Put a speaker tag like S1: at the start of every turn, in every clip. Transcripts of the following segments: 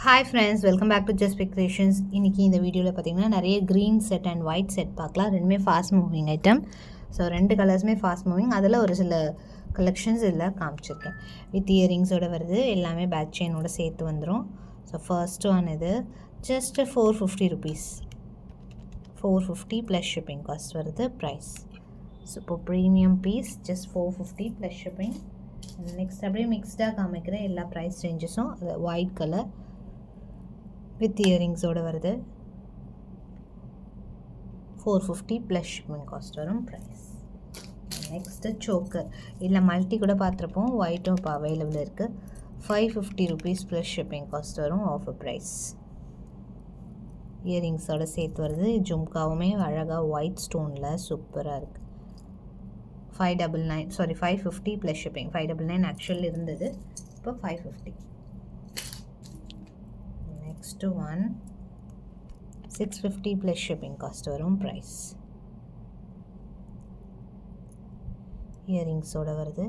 S1: Hi friends, welcome back to just pick creations. இன்றைக்கி இந்த வீடியோவில் பார்த்தீங்கன்னா நிறைய green set and white set பார்க்கலாம். ரெண்டுமே ஃபாஸ்ட் மூவிங் ஐட்டம். ஸோ ரெண்டு கலர்ஸுமே ஃபாஸ்ட் மூவிங். அதில் ஒரு சில கலெக்ஷன்ஸ் இதில் காமிச்சிருக்கேன். வித் இயரிங்ஸோடு வருது, எல்லாமே பேக் செயினோட சேர்த்து வந்துடும். ஸோ ஃபர்ஸ்ட் ஒன் இது just 450 rupees, 450 plus shipping cost வருது ப்ரைஸ். ஸோ இப்போ premium piece just 450 plus shipping. Next அப்படியே மிக்ஸ்டாக காமிக்கிற எல்லா ப்ரைஸ் ரேஞ்சஸும். அது ஒயிட் கலர் வித் இயரிங்ஸோடு வருது, 450 ப்ளஸ் ஷிப்பிங் காஸ்ட் வரும் ப்ரைஸ். நெக்ஸ்ட்டு சோக்கர், இல்லை மல்டி கூட பார்த்துருப்போம், ஒயிட்டும் இப்போ அவைலபிள் இருக்குது. 550 ருபீஸ் ப்ளஸ் ஷிப்பிங் காஸ்ட் வரும், ஆஃபர் ப்ரைஸ். இயரிங்ஸோடு சேர்த்து வருது. ஜும்காவுமே அழகாக ஒயிட் ஸ்டோனில் சூப்பராக இருக்குது. 550 ப்ளஸ் ஷிப்பிங். 599 ஆக்சுவல் இருந்தது, இப்போ 550. Next one 650 plus shipping cost வரும் ப்ரைஸ். இயரிங்ஸோடு வருது.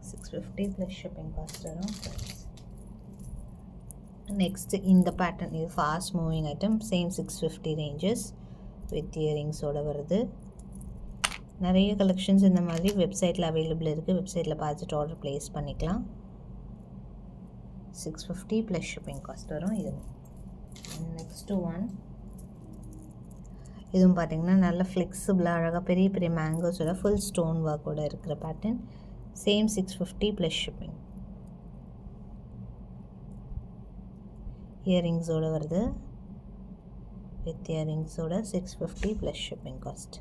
S1: $650 ப்ளஸ் ஷிப்பிங் காஸ்ட் வரும் ப்ரைஸ். நெக்ஸ்ட்டு இந்த பேட்டர்ன், இது fast moving item. Same 650 ranges with இயரிங்ஸோடு வருது. நிறைய கலெக்ஷன்ஸ் இந்த மாதிரி வெப்சைட்டில் அவைலபிள் இருக்குது. வெப்சைட்டில் பார்த்துட்டு ஆர்டர் ப்ளேஸ் பண்ணிக்கலாம். 650 ப்ளஸ் ஷிப்பிங் காஸ்ட் வரும் இது. நெக்ஸ்ட்டு ஒன், இதுவும் பார்த்திங்கன்னா நல்ல ஃப்ளெக்சிபிளாக அழகாக பெரிய பெரிய மேங்கோஸோட ஃபுல் ஸ்டோன் ஒர்க்கோட இருக்கிற பேட்டர்ன். Same 650 plus shipping. இயரிங்ஸோடு வருது. வித் இயரிங்ஸோட 650 plus shipping cost.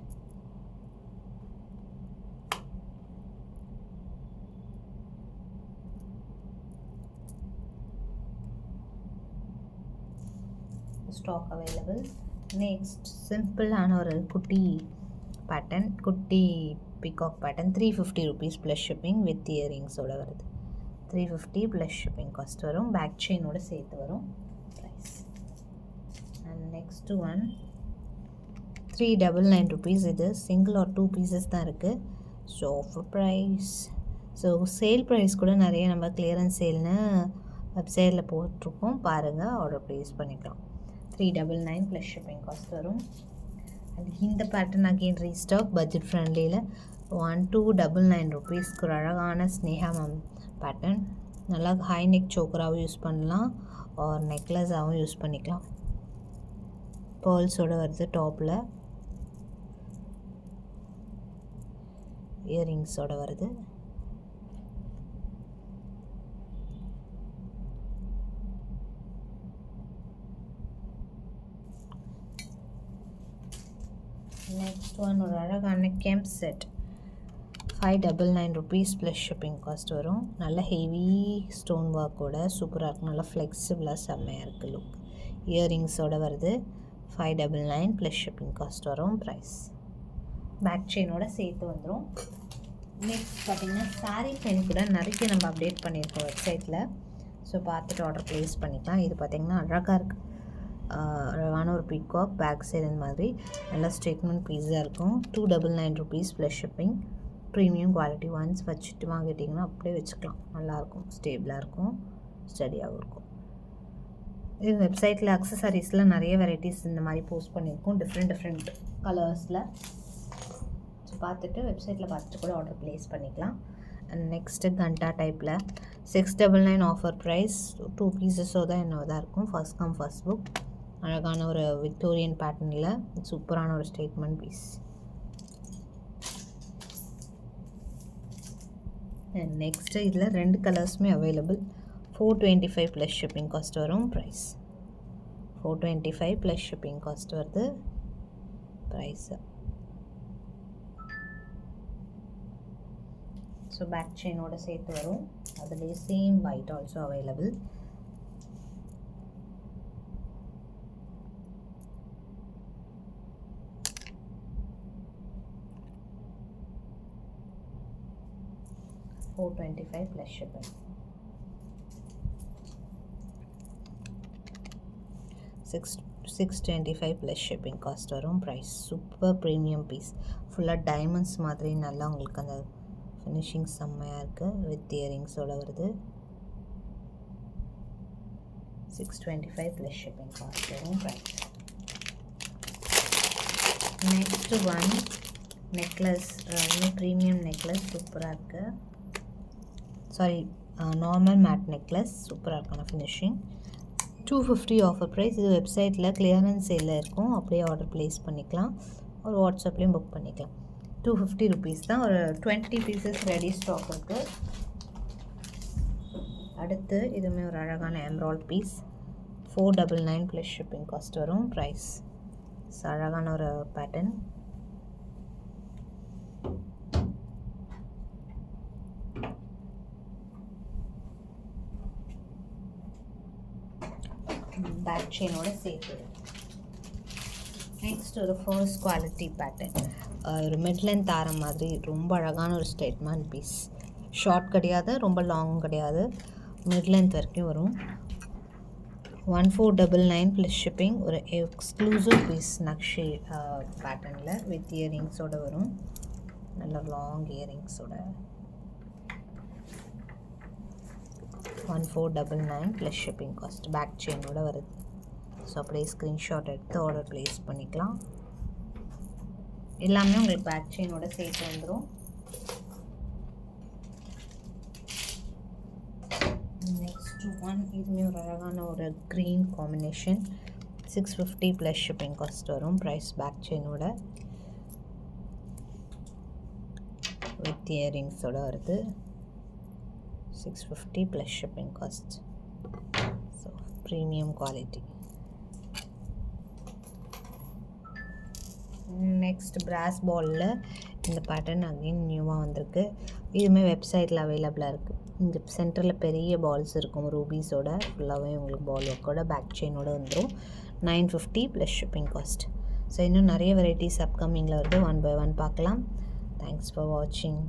S1: Stock available. Next சிம்பிளான ஒரு குட்டி பேட்டர்ன், குட்டி peacock pattern. 350 rupees plus shipping with இயரிங்ஸோடு வருது. 350 ப்ளஸ் ஷிப்பிங் காஸ்ட் வரும், பேக் செயினோடு சேர்த்து வரும் price. And next one 399 rupees. இது சிங்கிள் ஆர் 2 பீசஸ் தான் இருக்குது. So offer price. So sale price கூட நிறைய நம்ம கிளியரன்ஸ் சேல்னு வெப்சைட்டில் போட்டிருக்கோம், பாருங்கள், ஆர்டர் ப்ளேஸ் பண்ணிக்கலாம். 399 ப்ளஸ் ஷிப்பிங் காஸ்ட் வரும். அண்ட் இந்த பேட்டர்ன் அகெயின் ரீஸ்டாக் பட்ஜெட் ஃப்ரெண்ட்லியில் 1299 ருபீஸ்க்கு ஒரு அழகான ஸ்னேகா மேம் பேட்டர்ன். நல்லா ஹை நெக் சோக்கராகவும் யூஸ் பண்ணலாம், ஆர் நெக்லஸாகவும் யூஸ் பண்ணிக்கலாம். பேர்ல்ஸோடு வருது. டாப்பில் இயரிங்ஸோடு வருது. நெக்ஸ்ட் ஒன் ஒரு அழகான kemp set. 599 rupees plus shipping cost வரும். நல்ல ஹெவி ஸ்டோன் ஒர்க்கோட சூப்பராக இருக்கும், நல்லா ஃப்ளெக்சிபிளாக செம்மையாக இருக்குது லுக். இயரிங்ஸோடு வருது. 599 ப்ளஸ் ஷிப்பிங் காஸ்ட் வரும் ப்ரைஸ். பேக் செயினோட சேர்த்து வந்துடும். நெக்ஸ்ட் பார்த்திங்கன்னா சாரீ பென் கூட நிறைய நம்ம அப்டேட் பண்ணியிருக்கோம் வெப்சைட்டில். ஸோ பார்த்துட்டு ஆர்டர் ப்ளேஸ் பண்ணிக்கலாம். இது பார்த்திங்கன்னா அழகாக இருக்குது, அழகான ஒரு பீகாக் பேக் சைடு மாதிரி நல்லா ஸ்ட்ரெயிட்மெண்ட் பீஸாக இருக்கும். 299 rupees plus shipping. Premium quality. Once வச்சுட்டு வாங்கிட்டிங்கன்னா அப்படியே வச்சுக்கலாம், நல்லாயிருக்கும், ஸ்டேபிளாக இருக்கும், ஸ்டடியாகவும் இருக்கும். இது வெப்சைட்டில் அக்சசரிஸில் நிறைய வெரைட்டிஸ் இந்த மாதிரி போஸ்ட் பண்ணியிருக்கோம், டிஃப்ரெண்ட் கலர்ஸில். ஸோ பார்த்துட்டு வெப்சைட்டில் பார்த்துட்டு கூட ஆர்டர் ப்ளேஸ் பண்ணிக்கலாம். அண்ட் நெக்ஸ்ட்டு கண்டா டைப்பில் 699 ஆஃபர் ப்ரைஸ். 2 பீசஸோ தான் என்னவோ தான் இருக்கும். First come first book. அழகான ஒரு விக்டோரியன் பேட்டர்னில் சூப்பரான ஒரு ஸ்டேட்மெண்ட் பீஸ். அண்ட் நெக்ஸ்ட்டு இதில் 2 கலர்ஸுமே அவைலபிள். 425 ப்ளஸ் ஷிப்பிங் காஸ்ட் வரும் ப்ரைஸ். 425 ப்ளஸ் ஷிப்பிங் காஸ்ட் வருது ப்ரைஸு. ஸோ பேக் செயினோட சேர்த்து வரும். அதுலேயே same white also available. $425 plus shipping. 625 plus shipping cost வரும் ப்ரைஸ். Super premium piece. ஃபுல்லாக டைமண்ட்ஸ் மாதிரி நல்லா உங்களுக்கு அந்த ஃபினிஷிங் செம்மையாக இருக்குது. வித் இயரிங்ஸோடு வருது. 625 ப்ளஸ் ஷிப்பிங் காஸ்ட் வரும். நெக்ஸ்ட் ஒன் நெக்லஸ், இன்னும் ப்ரீமியம் நெக்லஸ் சூப்பராக இருக்குது. சாரி, நார்மல் மேட் நெக்லஸ் சூப்பராக இருக்கான ஃபினிஷிங். 250 offer price. இது வெப்சைட்டில் கிளியரன்ஸ் சேலில் இருக்கும், அப்படியே ஆர்டர் ப்ளேஸ் பண்ணிக்கலாம். ஒரு வாட்ஸ்அப்லேயும் புக் பண்ணிக்கலாம். 250 ருபீஸ் தான். ஒரு 20 பீசஸ் ரெடி ஸ்டாக் இருக்குது. அடுத்து இதுவுமே ஒரு அழகான embroidery piece. 499 plus shipping cost வரும். ப்ரைஸ் அழகான ஒரு பேட்டர்ன். பேக் செயினோட சேர்த்து. நெக்ஸ்ட் ஒரு ஃபர்ஸ்ட் குவாலிட்டி பேட்டர்ன். ஒரு மிட் லென்த் ஆர மாதிரி ரொம்ப அழகான ஒரு ஸ்டேட்மெண்ட் பீஸ். ஷார்ட் கிடையாது, ரொம்ப லாங் கிடையாது, மிட் லென்த் வரைக்கும் வரும். 1499 ப்ளஸ் ஷிப்பிங். ஒரு எக்ஸ்க்ளூசிவ் பீஸ் நக்ஷி பேட்டர்னில் வித் இயரிங்ஸோடு வரும். நல்ல லாங் இயரிங்ஸோட. 1499 ப்ளஸ் ஷிப்பிங் காஸ்ட். பேக் செயினோட வருது. ஸோ அப்படியே ஸ்க்ரீன்ஷாட் எடுத்து ஆர்டர் ப்ளேஸ் பண்ணிக்கலாம். எல்லாமே உங்களுக்கு பேக் செயினோட சேர்த்து வந்துடும். நெக்ஸ்ட் ஒன் இதுவுமே ஒரு அழகான ஒரு green combination. 650 plus shipping cost வரும். ப்ரைஸ் பேக் செயினோட வித் இயரிங்ஸோட வருது. 650 plus shipping cost. So premium quality. Next brass பாலில் இந்த பேட்டர்ன் அகெயின் நியூவாக வந்திருக்கு. இதுவுமே வெப்சைட்டில் அவைலபிளாக இருக்குது. இந்த சென்டரில் பெரிய பால்ஸ் இருக்கும் ரூபீஸோட. ஃபுல்லாகவே உங்களுக்கு பால் ஒர்க்கோட பேக் செயினோட வந்துடும். 950 ப்ளஸ் ஷிப்பிங் காஸ்ட். ஸோ இன்னும் நிறைய வெரைட்டிஸ் அப்கமிங்கில் வருது. ஒன் பை ஒன் பார்க்கலாம். தேங்க்ஸ் ஃபார் வாட்சிங்.